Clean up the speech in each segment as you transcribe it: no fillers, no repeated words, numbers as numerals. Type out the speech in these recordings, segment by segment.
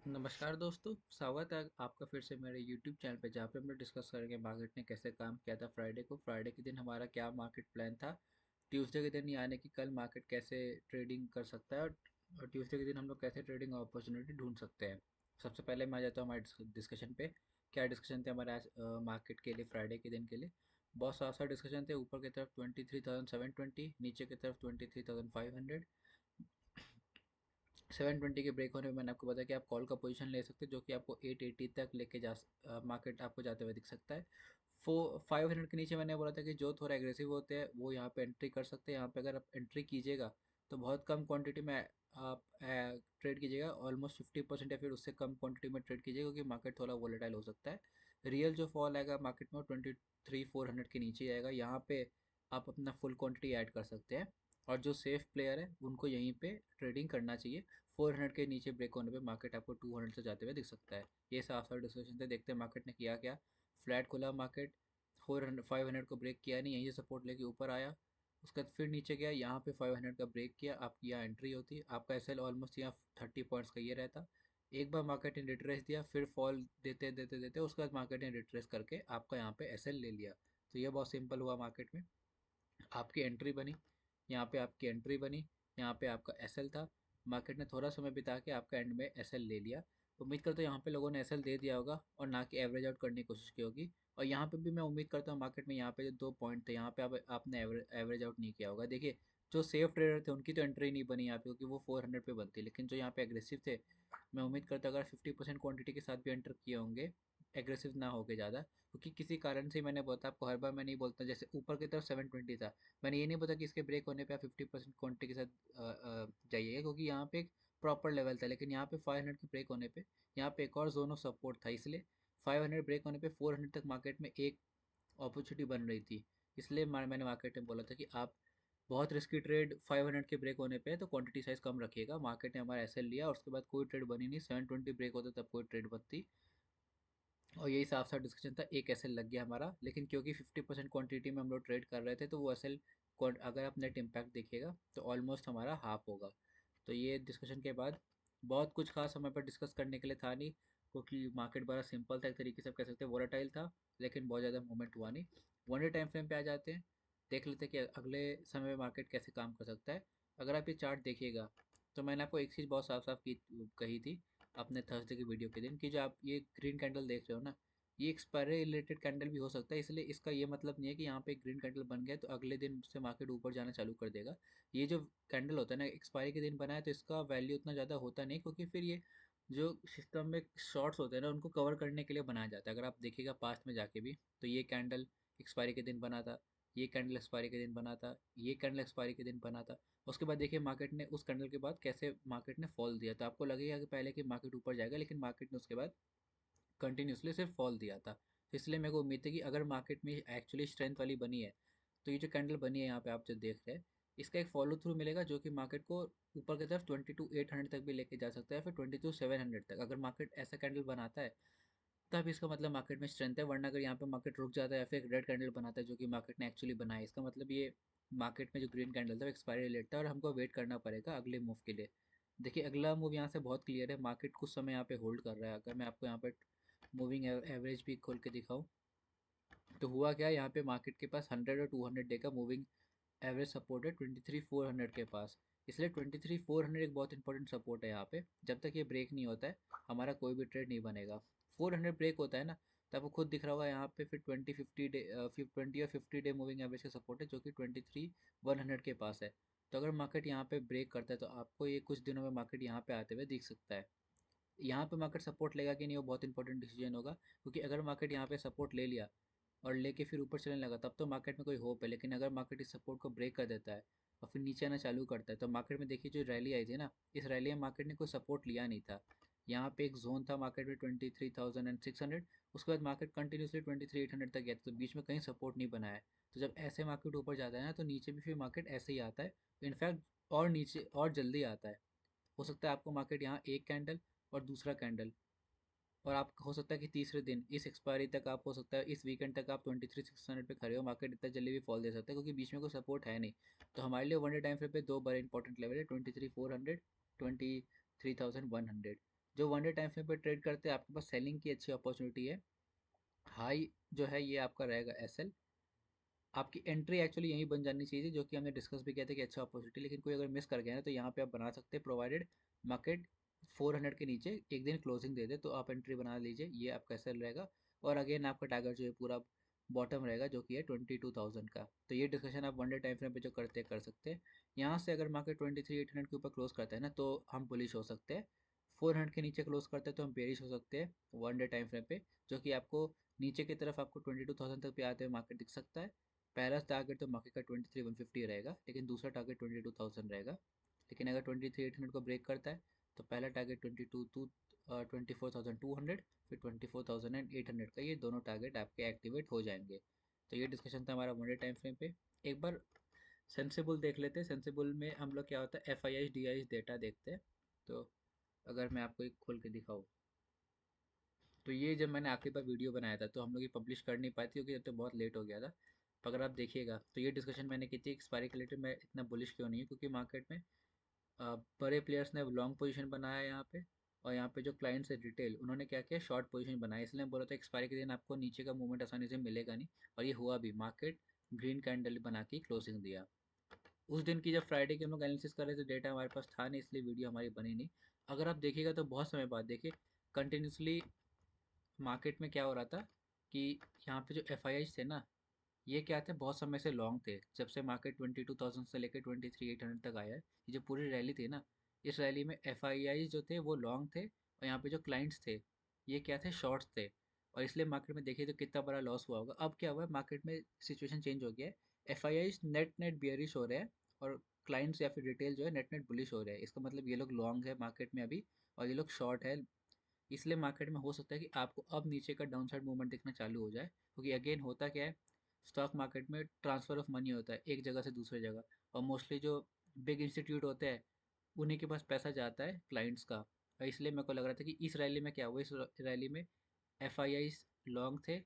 नमस्कार दोस्तों, स्वागत है आपका फिर से मेरे YouTube चैनल पे, जहाँ पे हम लोग डिस्कस करेंगे मार्केट ने कैसे काम किया था फ्राइडे के दिन हमारा क्या मार्केट प्लान था। ट्यूसडे के दिन यानी कि कल मार्केट कैसे ट्रेडिंग कर सकता है, और ट्यूसडे के दिन हम लोग कैसे ट्रेडिंग अपॉर्चुनिटी ढूंढ सकते हैं। सबसे पहले मैं आ जाता हूँ हमारे डिस्कशन पे। क्या डिस्कशन थे हमारे आज मार्केट के लिए, फ्राइडे के दिन के लिए। बहुत सारा डिस्कशन थे। ऊपर की तरफ 23,720, नीचे की तरफ 23,500। 720 के ब्रेक होने पे मैंने आपको बताया कि आप कॉल का पोजीशन ले सकते हैं, जो कि आपको 880 तक लेके मार्केट आपको जाते हुए दिख सकता है। 500 के नीचे मैंने बोला था कि जो थोड़ा एग्रेसिव होते हैं वो यहाँ पे एंट्री कर सकते हैं। यहाँ पे अगर आप एंट्री कीजिएगा तो बहुत कम क्वांटिटी में आप ट्रेड कीजिएगा, ऑलमोस्ट 50% या फिर उससे कम क्वांटिटी में ट्रेड कीजिएगा, क्योंकि मार्केट थोड़ा वोलेटाइल हो सकता है। रियल जो फॉल आएगा मार्केट में वो 23,400 के नीचे आएगा। यहाँ पे आप अपना फुल क्वांटिटी ऐड कर सकते हैं, और जो सेफ प्लेयर है उनको यहीं पे ट्रेडिंग करना चाहिए। 400 के नीचे ब्रेक होने पे मार्केट आपको 200 से जाते हुए दिख सकता है। ये साफ साफ डिस्कशन थे। देखते हैं मार्केट ने किया क्या। फ्लैट खुला मार्केट, 500 को ब्रेक किया नहीं, यहीं से सपोर्ट लेके ऊपर आया। उसके बाद फिर नीचे गया, यहाँ पे 500 का ब्रेक किया, आपकी यहाँ एंट्री होती, आपका एसएल ऑलमोस्ट यहाँ 30 पॉइंट्स का ये रहता। एक बार मार्केट ने रिट्रेस दिया, फिर फॉल देते देते देते उसके बाद मार्केट ने रिट्रेस करके आपका यहाँ पे एसएल ले लिया। तो ये बहुत सिंपल हुआ मार्केट में। आपकी एंट्री बनी, यहाँ पे आपकी एंट्री बनी, यहाँ पे आपका एसएल था। मार्केट ने थोड़ा समय बिता के आपका एंड में एसएल ले लिया। उम्मीद करता हूँ यहाँ पे लोगों ने एसएल दे दिया होगा और ना कि एवरेज आउट करने की कोशिश की होगी। और यहाँ पे भी मैं उम्मीद करता हूँ मार्केट में यहाँ पे जो दो पॉइंट थे, यहाँ पे आपने एवरेज आउट नहीं किया होगा। देखिए, जो सेफ ट्रेडर थे उनकी तो एंट्री नहीं बनी यहाँ पे, क्योंकि वो 400 पे बनती, लेकिन जो यहाँ पे एग्रेसिव थे, मैं उम्मीद करता हूँ अगर 50% क्वांटिटी के साथ भी एंटर किए होंगे, एग्रेसिव ना होके ज़्यादा, क्योंकि किसी कारण से मैंने बोला आपको, हर बार मैं नहीं बोलता। जैसे ऊपर की तरफ 720 था, मैंने ये नहीं बोला कि इसके ब्रेक होने पे आप 50% क्वांटिटी के साथ जाइएगा, क्योंकि यहाँ पे एक प्रॉपर लेवल था। लेकिन यहाँ पे 500 के ब्रेक होने पे यहाँ पे एक और जोन ऑफ सपोर्ट था, इसलिए 500 ब्रेक होने पे 400 तक मार्केट में एक अपॉर्चुनिटी बन रही थी। इसलिए मैंने मार्केट में बोला था कि आप बहुत रिस्की ट्रेड 500 के ब्रेक होने पे है तो क्वांटिटी साइज कम रखिएगा। मार्केट ने हमारा एसएल लिया और उसके बाद कोई ट्रेड बनी नहीं। 720 ब्रेक होता तब कोई ट्रेड बनती, और यही साफ साफ डिस्कशन था। एक एसएल लग गया हमारा, लेकिन क्योंकि 50% क्वांटिटी में हम लोग ट्रेड कर रहे थे तो वो एसएल, अगर आप नेट इम्पैक्ट देखिएगा तो ऑलमोस्ट हमारा हाफ होगा। तो ये डिस्कशन के बाद बहुत कुछ खास हमें पर डिस्कस करने के लिए था नहीं, क्योंकि मार्केट बड़ा सिंपल था, एक तरीके से आप कह सकते हैं वोलेटाइल था, लेकिन बहुत ज़्यादा मूवमेंट हुआ नहीं। वन डे टाइम फ्रेम पे आ जाते हैं, देख लेते हैं कि अगले समय में मार्केट कैसे काम कर सकता है। अगर आप ये चार्ट देखिएगा तो मैंने आपको एक चीज़ बहुत साफ साफ की कही थी अपने थर्सडे की वीडियो के दिन, कि जो आप ये ग्रीन कैंडल देख रहे हो ना, ये एक्सपायरी रिलेटेड कैंडल भी हो सकता है। इसलिए इसका ये मतलब नहीं है कि यहाँ पे ग्रीन कैंडल बन गया तो अगले दिन से मार्केट ऊपर जाना चालू कर देगा। ये जो कैंडल होता है ना, एक्सपायरी के दिन बना है तो इसका वैल्यू उतना ज़्यादा होता नहीं, क्योंकि फिर ये जो सिस्टम में शॉर्ट्स होते हैं ना उनको कवर करने के लिए बनाया जाता है। अगर आप देखिएगा पास्ट में जाके भी, तो ये कैंडल एक्सपायरी के दिन बना था, ये कैंडल एक्सपायरी के दिन बना था, ये कैंडल एक्सपायरी के दिन बना था। उसके बाद देखिए मार्केट ने उस कैंडल के बाद कैसे मार्केट ने फॉल दिया, तो आपको लगेगा कि पहले कि मार्केट ऊपर जाएगा, लेकिन मार्केट ने उसके बाद कंटिन्यूसली सिर्फ फॉल दिया था। तो इसलिए मेरे को उम्मीद है कि अगर मार्केट में एक्चुअली स्ट्रेंथ वाली बनी है, तो ये जो कैंडल बनी है यहाँ पे आप जो देख रहे हैं, इसका एक फॉलो थ्रू मिलेगा, जो कि मार्केट को ऊपर की तरफ 22,800 तक भी लेके जा सकता है, फिर 22,700 तक। अगर मार्केट ऐसा कैंडल बनाता है तब इसका मतलब मार्केट में स्ट्रेंथ है, वरना अगर यहाँ पे मार्केट रुक जाता है या फिर एक रेड कैंडल बनाता है जो कि मार्केट ने एक्चुअली बनाया, इसका मतलब ये मार्केट में जो ग्रीन कैंडल था वो एक्सपायरी रिलेटेड था और हमको वेट करना पड़ेगा अगले मूव के लिए। देखिए अगला मूव यहाँ से बहुत क्लियर है, मार्केट कुछ समय यहाँ पे होल्ड कर रहा है। अगर मैं आपको यहाँ पे मूविंग एवरेज भी खोल के दिखाऊं, तो हुआ क्या, यहाँ पे मार्केट के पास 100 और 200 डे का मूविंग एवरेज सपोर्ट है 23,400 के पास। इसलिए 23,400 एक बहुत इंपॉर्टेंट सपोर्ट है यहाँ पे। जब तक ये ब्रेक नहीं होता है हमारा कोई भी ट्रेड नहीं बनेगा। 400 ब्रेक होता है ना, तो आपको खुद दिख रहा होगा यहाँ पे फिर 20 50 डे 20 और 50 डे मूविंग एवरेज का सपोर्ट है, जो कि 23,100 के पास है। तो अगर मार्केट यहाँ पे ब्रेक करता है तो आपको ये कुछ दिनों में मार्केट यहाँ पे आते हुए दिख सकता है। यहाँ पे मार्केट सपोर्ट लेगा कि नहीं वो बहुत इंपॉर्टेंट डिसीजन होगा, क्योंकि अगर मार्केट यहाँ पे सपोर्ट ले लिया और लेके फिर ऊपर चलने लगा तब तो मार्केट में कोई होप है। लेकिन अगर मार्केट इस सपोर्ट को ब्रेक कर देता है और फिर नीचे आना चालू करता है, तो मार्केट में देखिए जो रैली आई थी ना, इस रैली में मार्केट ने कोई सपोर्ट लिया नहीं था। यहाँ पे एक जोन था मार्केट में 23,600, उसके बाद मार्केट कंटिन्यूसली 23,800 तक गया था, तो बीच में कहीं सपोर्ट नहीं बनाया है। तो जब ऐसे मार्केट ऊपर जाता है ना, तो नीचे भी फिर मार्केट ऐसे ही आता है, इनफैक्ट और नीचे और जल्दी आता है। हो सकता है आपको मार्केट यहाँ एक कैंडल और दूसरा कैंडल, और आप हो सकता है कि तीसरे दिन इस एक्सपायरी तक आप, हो सकता है इस वीकेंड तक आप 23,600 पे खड़े हो, मार्केट इतना जल्दी भी फॉल दे सकता है क्योंकि बीच में कोई सपोर्ट है नहीं। तो हमारे लिए वन डे टाइम फ्रेम पे दो बड़े इंपॉर्टेंट लेवल है, 23,400, 23,100। जो वन डे टाइम फ्रेम पे ट्रेड करते हैं आपके पास सेलिंग की अच्छी अपॉर्चुनिटी है। हाई जो है ये आपका रहेगा एसएल। आपकी एंट्री एक्चुअली यहीं बन जानी चाहिए थी, जो कि हमने डिस्कस भी किया था कि अच्छा अपॉर्चुनिटी, लेकिन कोई अगर मिस कर गया ना तो यहाँ पे आप बना सकते हैं, प्रोवाइडेड मार्केट 400 के नीचे एक दिन क्लोजिंग दे दे तो आप एंट्री बना लीजिए, ये आपका एसएल रहेगा। और अगेन आपका टारगेट जो है पूरा बॉटम रहेगा जो कि है 22,000 का। तो ये डिस्कशन आप वन डे टाइम फ्रेम पे जो करते हैं कर सकते हैं। यहाँ से अगर मार्केट 23,800 के ऊपर क्लोज करता है ना तो हम बुलिश हो सकते हैं। 400 के नीचे क्लोज करते हैं तो हम बेरिश हो सकते हैं वन डे टाइम फ्रेम पे, जो कि आपको नीचे की तरफ आपको 22,000 तक भी आते हुए मार्केट दिख सकता है। पहला टारगेट तो मार्केट का 23,150 रहेगा, लेकिन दूसरा टारगेट 22,000 रहेगा। लेकिन अगर 23,800 को ब्रेक करता है तो पहला टारगेट 24,200, फिर 24,800 का, ये दोनों टारगेट आपके एक्टिवेट हो जाएंगे। तो ये डिस्कशन था हमारा वन डे टाइम फ्रेम पे। एक बार सेंसिबल देख लेते हैं। सेंसिबल में हम लोग क्या होता है F I H D I data देखते हैं। तो अगर मैं आपको एक खोल के दिखाऊँ, तो ये जब मैंने आखिरी बार वीडियो बनाया था तो हम लोग ये पब्लिश कर नहीं पाए थे क्योंकि तब तक बहुत लेट हो गया था। तो अगर आप देखिएगा तो ये डिस्कशन मैंने की थी एक्सपायरी के रिलेटेड, मैं इतना बुलिश क्यों नहीं हूँ, क्योंकि मार्केट में बड़े प्लेयर्स ने लॉन्ग पोजीशन बनाया है यहाँ पे। और यहाँ पे जो क्लाइंट्स है रिटेल, उन्होंने क्या किया, शॉर्ट पोजीशन बनाया। इसलिए मैं बोला था एक्सपायरी के दिन आपको नीचे का मूवमेंट आसानी से मिलेगा नहीं, और ये हुआ भी। मार्केट ग्रीन कैंडल बना के क्लोजिंग दिया। उस दिन की जब फ्राइडे की हम लोग एनालिसिस कर रहे थे, डेटा हमारे पास था नहीं, इसलिए वीडियो हमारी बनी नहीं। अगर आप देखिएगा तो बहुत समय बाद देखिए कंटिन्यूसली मार्केट में क्या हो रहा था कि यहाँ पे जो एफ आई आईज थे ना, ये क्या थे, बहुत समय से लॉन्ग थे। जब से मार्केट 22,000 से लेकर 23,800 तक आया है, ये जो पूरी रैली थी ना, इस रैली में एफ आई आईज जो थे वो लॉन्ग थे, और यहाँ पे जो क्लाइंट्स थे ये क्या थे, शॉर्ट्स थे। और इसलिए मार्केट में देखिए तो कितना बड़ा लॉस हुआ होगा। अब क्या हुआ है, मार्केट में सिचुएशन चेंज हो गया है। F I eyes net net bearish हो रहे हैं, और क्लाइंट्स या फिर रिटेल जो है नेट नेट बुलिश हो रहे हैं। इसका मतलब ये लोग लॉन्ग है मार्केट में अभी, और ये लोग शॉर्ट है। इसलिए मार्केट में हो सकता है कि आपको अब नीचे का डाउन साइड मूवमेंट दिखना चालू हो जाए, क्योंकि अगेन होता क्या है, स्टॉक मार्केट में ट्रांसफ़र ऑफ मनी होता है एक जगह से दूसरी जगह। और मोस्टली जो बिग इंस्टीट्यूट होते हैं उन्हीं के पास पैसा जाता है क्लाइंट्स का। और इसलिए मेरे को लग रहा था कि इस रैली में क्या हुआ, इस रैली में एफ आई आई लॉन्ग थे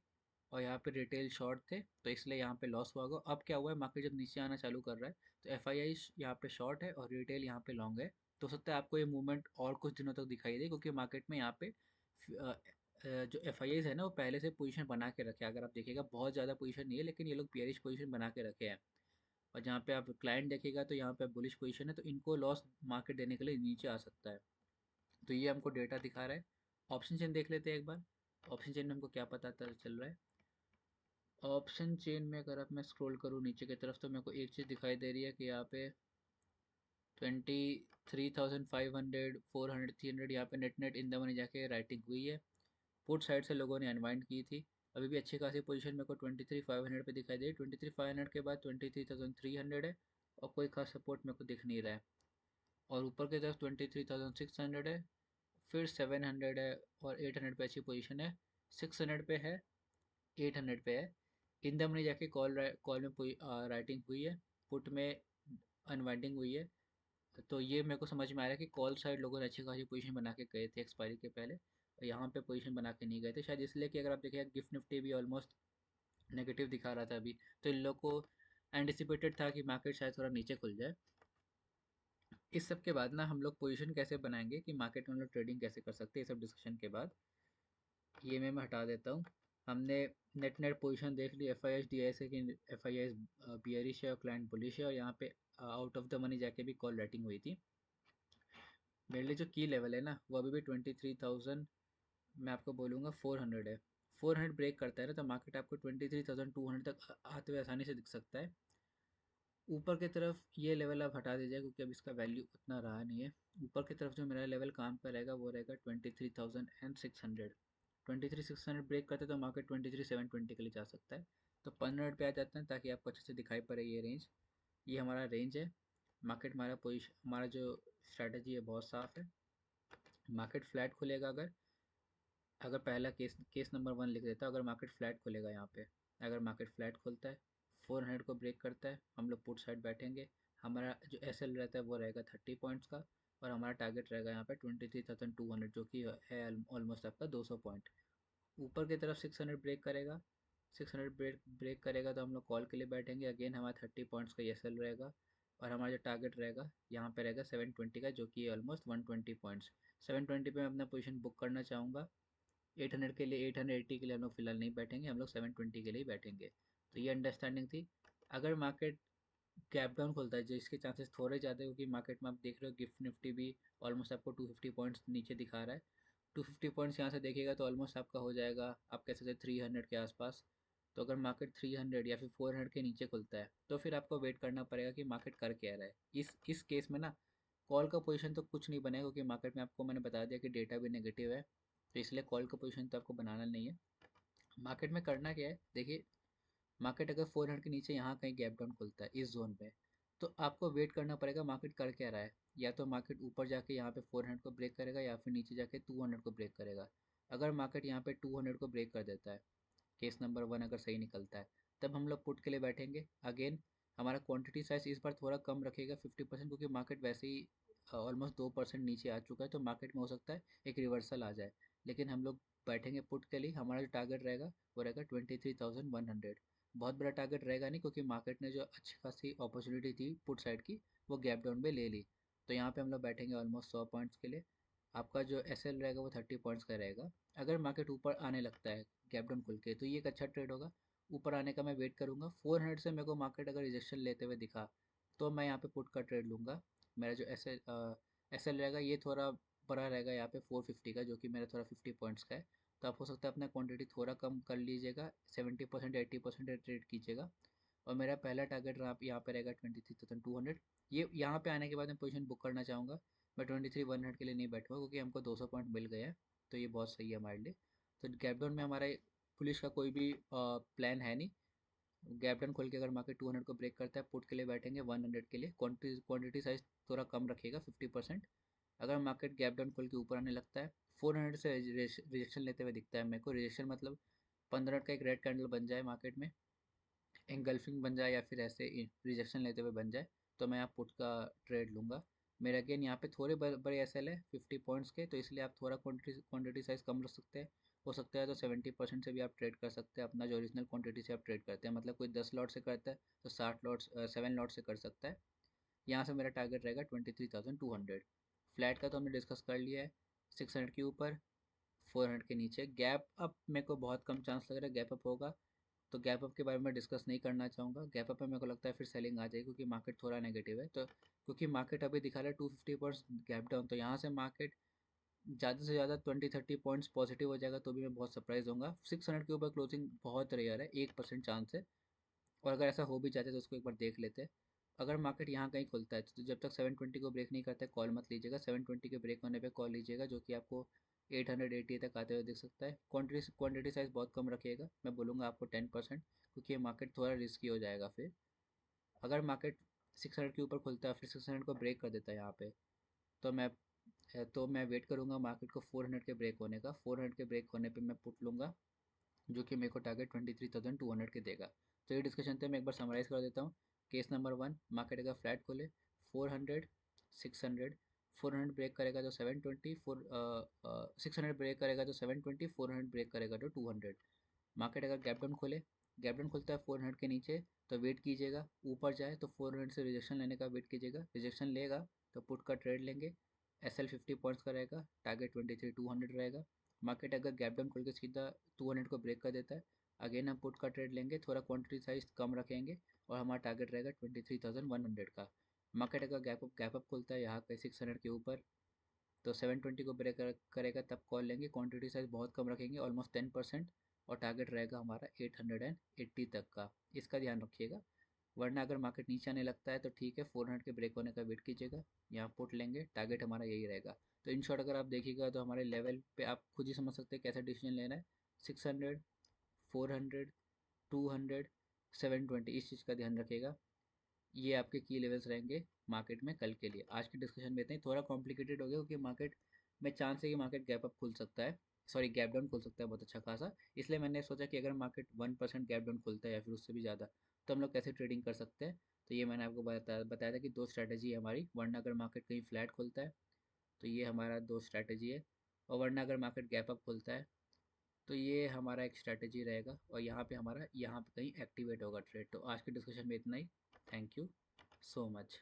और यहाँ पे रिटेल शॉर्ट थे, तो इसलिए यहाँ पे लॉस हुआ होगा। अब क्या हुआ है, मार्केट जब नीचे आना चालू कर रहा है तो एफ आई आई यहाँ पे शॉर्ट है और रिटेल यहाँ पे लॉन्ग है। तो हो सकता है आपको ये मूवमेंट और कुछ दिनों तक दिखाई दे, क्योंकि मार्केट में यहाँ पे जो एफ आई आईज है ना वो पहले से पोजीशन बना के रखे हैं। अगर आप देखिएगा बहुत ज़्यादा पोजीशन नहीं है, लेकिन ये लोग बियरिश पोजीशन बना के रखे हैं। और जहाँ पे आप क्लाइंट देखिएगा तो यहाँ पे बुलिश पोजीशन है, तो इनको लॉस मार्केट देने के लिए नीचे आ सकता है। तो ये हमको डेटा दिखा रहा है। ऑप्शन चेन देख लेते हैं एक बार। ऑप्शन चेन में हमको क्या पता चल रहा है। ऑप्शन चेन में अगर अब मैं स्क्रॉल करूँ नीचे की तरफ तो मेरे को एक चीज़ दिखाई दे रही है कि यहाँ पे 23,500, 400, 300 यहाँ पे net net in the money जाके राइटिंग हुई है। पुट साइड से लोगों ने अनवाइंड की थी। अभी भी अच्छी खासी पोजीशन मेरे को 23,500 पे दिखाई दे। 23,500 के बाद 23,300 है, और कोई खास सपोर्ट मेरे को दिख नहीं रहा है। और ऊपर की तरफ 23,600 है, फिर 700 है, और 800 पे अच्छी पोजीशन है। 600 पे है, 800 पे है। इन द मनी जाके कॉल में राइटिंग हुई है, पुट में अनवाइंडिंग हुई है। तो ये मेरे को समझ में आ रहा है कि कॉल साइड लोगों ने अच्छी खासी पोजीशन बना के गए थे एक्सपायरी के पहले, और यहाँ पे पोजीशन बना के नहीं गए थे, शायद इसलिए कि अगर आप देखिए गिफ्ट निफ्टी भी ऑलमोस्ट नेगेटिव दिखा रहा था अभी। तो इन लोग को एंटिसिपेटेड था कि मार्केट शायद थोड़ा नीचे खुल जाए। इस सब के बाद ना हम लोग पोजीशन कैसे बनाएंगे कि मार्केट में हम लोग ट्रेडिंग कैसे कर सकते हैं, ये सब डिस्कशन के बाद ये मैं हटा देता हूँ। हमने नेट नेट पोजीशन देख ली F I S D S है कि एफ आई एस बियरिश है और क्लाइंट बुलिश है, और यहाँ पे आउट ऑफ द मनी जाके भी कॉल राइटिंग हुई थी। मेरे लिए जो की लेवल है ना वो अभी भी 23,000, मैं आपको बोलूँगा 400 है। 400 ब्रेक करता है ना तो मार्केट आपको 23,200 तक आते हुए आसानी से दिख सकता है। ऊपर की तरफ ये लेवल आप हटा दीजिए क्योंकि अब इसका वैल्यू उतना रहा नहीं है। ऊपर की तरफ जो मेरा लेवल काम का रहेगा वो रहेगा 23,600। 23,600 ब्रेक करते तो मार्केट 23,720 के लिए जा सकता है। तो 15 पे आ जाते हैं ताकि आपको अच्छे से दिखाई पड़े ये रेंज। ये हमारा रेंज है। मार्केट हमारा पोजिशन, हमारा जो स्ट्रैटेजी है बहुत साफ है। मार्केट फ्लैट खुलेगा, अगर अगर पहला केस केस नंबर 1 लिख देता, अगर मार्केट फ्लैट खुलेगा यहाँ पे, अगर मार्केट फ्लैट खुलता है 400 को ब्रेक करता है, हम लोग पुट साइड बैठेंगे। हमारा जो एस एल रहता है वो रहेगा 30 पॉइंट्स का, और हमारा टारगेट रहेगा यहाँ पे 23,200, जो कि है ऑलमोस्ट आपका 200 पॉइंट। ऊपर की तरफ 600 ब्रेक करेगा। 600 ब्रेक ब्रेक करेगा तो हम लोग कॉल के लिए बैठेंगे। अगेन हमारा 30 पॉइंट्स का एस एल रहेगा, और हमारा जो टारगेट रहेगा यहाँ पे रहेगा 720 का, जो कि ऑलमोस्ट 120 पॉइंट्स। 720 पे मैं अपना पोजीशन बुक करना चाहूँगा। 800 के लिए, 880 के लिए हम लोग फिलहाल नहीं बैठेंगे, हम लोग 720 के लिए ही बैठेंगे। तो ये अंडरस्टैंडिंग थी। अगर मार्केट गैप डाउन खुलता है, जिसके चांसेस थोड़े ज़्यादा है, क्योंकि मार्केट में आप देख रहे हो गिफ्ट निफ्टी भी ऑलमोस्ट आपको 250 पॉइंट्स नीचे दिखा रहा है। 250 पॉइंट्स यहाँ से देखिएगा तो ऑलमोस्ट आपका हो जाएगा, आप कह सकते हैं 300 के आसपास। तो अगर मार्केट 300 या फिर 400 के नीचे खुलता है तो फिर आपको वेट करना पड़ेगा कि मार्केट कर क्या रहा है। इस केस में ना कॉल का पोजीशन तो कुछ नहीं बनेगा, क्योंकि मार्केट में आपको मैंने बता दिया कि डेटा भी नेगेटिव है। तो इसलिए कॉल का पोजीशन तो आपको बनाना नहीं है। मार्केट में करना क्या है, देखिए, मार्केट अगर 400 के नीचे यहाँ कहीं गैप डाउन खुलता है इस जोन पे, तो आपको वेट करना पड़ेगा मार्केट कर क्या रहा है। या तो मार्केट ऊपर जाके यहाँ पे 400 को ब्रेक करेगा, या फिर नीचे जाके 200 को ब्रेक करेगा। अगर मार्केट यहाँ पे 200 को ब्रेक कर देता है, केस नंबर 1 अगर सही निकलता है, तब हम लोग पुट के लिए बैठेंगे। अगेन हमारा क्वांटिटी साइज इस बार थोड़ा कम रखेगा, 50%, क्योंकि मार्केट वैसे ही ऑलमोस्ट 2% नीचे आ चुका है, तो मार्केट में हो सकता है एक रिवर्सल आ जाए। लेकिन हम लोग बैठेंगे पुट के लिए। हमारा जो टारगेट रहेगा वो रहेगा 23,100। बहुत बड़ा टारगेट रहेगा नहीं, क्योंकि मार्केट ने जो अच्छी खासी अपॉर्चुनिटी थी पुट साइड की, वो गैप डाउन में ले ली। तो यहाँ पे हम लोग बैठेंगे ऑलमोस्ट 100 पॉइंट्स के लिए। आपका जो एस एल रहेगा वो 30 पॉइंट्स का रहेगा। अगर मार्केट ऊपर आने लगता है गैप डाउन खुल के, तो ये एक अच्छा ट्रेड होगा। ऊपर आने का मैं वेट करूंगा। 400 से मेरे को मार्केट अगर रिजेक्शन लेते हुए दिखा, तो मैं यहाँ पे पुट का ट्रेड लूँगा। मेरा जो एस एल रहेगा ये थोड़ा बड़ा रहेगा यहाँ पे 450 का, जो कि मेरा थोड़ा 50 पॉइंट्स का है। तो आप हो सकता है अपना क्वांटिटी थोड़ा कम कर लीजिएगा, 70% 80% ट्रेड कीजिएगा। और मेरा पहला टारगेट यहाँ पे रहेगा 23,200। ये यहाँ पे आने के बाद मैं पोजीशन बुक करना चाहूँगा। मैं 23,100 के लिए नहीं बैठूंगा, क्योंकि हमको 200 पॉइंट मिल गए हैं। तो ये बहुत सही है हमारे लिए। तो गैप डाउन में हमारा पुलिस का कोई भी प्लान है नहीं। गैप डाउन खोल के अगर मार्केट 200 को ब्रेक करता है, पुट के लिए बैठेंगे 100 के लिए। क्वांटिटी साइज थोड़ा कम रखिएगा, 50%। अगर मार्केट गैप डाउन खोल के ऊपर आने लगता है, 400 से रिजेक्शन लेते हुए दिखता है मेरे को, रिजेक्शन मतलब 15 का एक रेड कैंडल बन जाए मार्केट में, एंगल्फिंग बन जाए, या फिर ऐसे रिजेक्शन लेते हुए बन जाए, तो मैं आप पुट का ट्रेड लूँगा। मेरा अगेन यहाँ पे थोड़े बड़े एस एल है 50 पॉइंट्स के, तो इसलिए आप थोड़ा क्वांटिटी साइज कम रख सकते हैं। हो सकता है तो 70% से भी आप ट्रेड कर सकते हैं, अपना जो ओरिजिनल क्वांटिटी से आप ट्रेड करते हैं। मतलब कोई 10 लॉट से करता है तो 7 लॉट से कर सकता है। यहाँ से मेरा टारगेट रहेगा 23,200। फ्लैट का तो हमने डिस्कस कर लिया है। 600 के ऊपर, 400 के नीचे गैप अप मेरे को बहुत कम चांस लग रहा है गैप अप होगा। तो गैप अप के बारे में डिस्कस नहीं करना चाहूँगा। गैप अप में मेरे को लगता है फिर सेलिंग आ जाएगी, क्योंकि मार्केट थोड़ा नेगेटिव है। तो क्योंकि मार्केट अभी दिखा रहा है 250 पॉइंट्स गैप डाउन, तो यहाँ से मार्केट ज़्यादा से ज़्यादा 20-30 पॉइंट्स पॉजिटिव हो जाएगा, तो भी मैं बहुत सरप्राइज होऊंगा। 600 के ऊपर क्लोजिंग बहुत रेयर है, 1% चांस है। और अगर ऐसा हो भी जाता है तो उसको एक बार देख लेते हैं। अगर मार्केट यहाँ कहीं खुलता है, तो जब तक 720 को ब्रेक नहीं करता है कॉल मत लीजिएगा। 720 के ब्रेक होने पे कॉल लीजिएगा, जो कि आपको 880 तक आते हुए दिख सकता है। क्वांटिटी साइज बहुत कम रखिएगा, मैं बोलूँगा आपको 10%, क्योंकि ये मार्केट थोड़ा रिस्की हो जाएगा फिर। अगर मार्केट 600 के ऊपर खुलता है फिर 600 को ब्रेक कर देता है यहाँ पे, तो मैं वेट करूँगा मार्केट को 400 के ब्रेक होने का। 400 के ब्रेक होने पे मैं पुट लूँगा, जो कि मेरे को टारगेट 23,200 के देगा। तो ये डिस्कशन थे, मैं एक बार समराइज़ कर देता हूँ। केस नंबर 1, मार्केट अगर फ्लैट खोले 400, 600, 400 ब्रेक करेगा तो 720, 600 ब्रेक करेगा तो 720, 400 ब्रेक करेगा तो 200। मार्केट अगर गैप डाउन खोले, गैप डाउन खुलता है 400 के नीचे, तो वेट कीजिएगा। ऊपर जाए तो 400 से रिजेक्शन लेने का वेट कीजिएगा। रिजेक्शन लेगा तो पुट का ट्रेड लेंगे। एस एल 50 पॉइंट्स का रहेगा, टारगेट 23,200 रहेगा। मार्केट अगर गैप डाउन खोल के सीधा 200 को ब्रेक कर देता है, अगेन हम पुट का ट्रेड लेंगे, थोड़ा क्वांटिटी साइज कम रखेंगे, और हमारा टारगेट रहेगा 23,100 का। मार्केट अगर गैप अप खुलता है यहाँ पे 600 के ऊपर, तो 720 को ब्रेक करेगा तब कॉल लेंगे। क्वांटिटी साइज बहुत कम रखेंगे, ऑलमोस्ट 10%। और टारगेट रहेगा हमारा 880 तक का, इसका ध्यान रखिएगा। वरना अगर मार्केट नीचे आने लगता है तो ठीक है, 400 के ब्रेक होने का वेट कीजिएगा, यहाँ पुट लेंगे, टारगेट हमारा यही रहेगा। तो इन शॉर्ट अगर आप देखिएगा तो हमारे लेवल पे आप खुद ही समझ सकते हैं कैसा डिसीजन लेना है। 600, 400, 200, 720, इस चीज़ का ध्यान रखिएगा। ये आपके की लेवल्स रहेंगे मार्केट में कल के लिए। आज की डिस्कशन में इतना ही। थोड़ा कॉम्प्लिकेटेड हो गया, क्योंकि मार्केट में चांस है कि मार्केट गैप अप खुल सकता है, सॉरी गैप डाउन खुल सकता है बहुत अच्छा खासा। इसलिए मैंने सोचा कि अगर मार्केट 1% गैप डाउन खुलता है या फिर उससे भी ज़्यादा, तो हम लोग कैसे ट्रेडिंग कर सकते हैं। तो ये मैंने आपको बताया था कि दो स्ट्रैटेजी है हमारी। वरना अगर मार्केट कहीं फ्लैट खुलता है तो ये हमारा दो स्ट्रैटेजी है, और वरना अगर मार्केट गैप अप खुलता है तो ये हमारा एक स्ट्रैटेजी रहेगा, और यहाँ पे हमारा यहाँ पे कहीं एक्टिवेट होगा ट्रेड। तो आज के डिस्कशन में इतना ही। Thank you so much.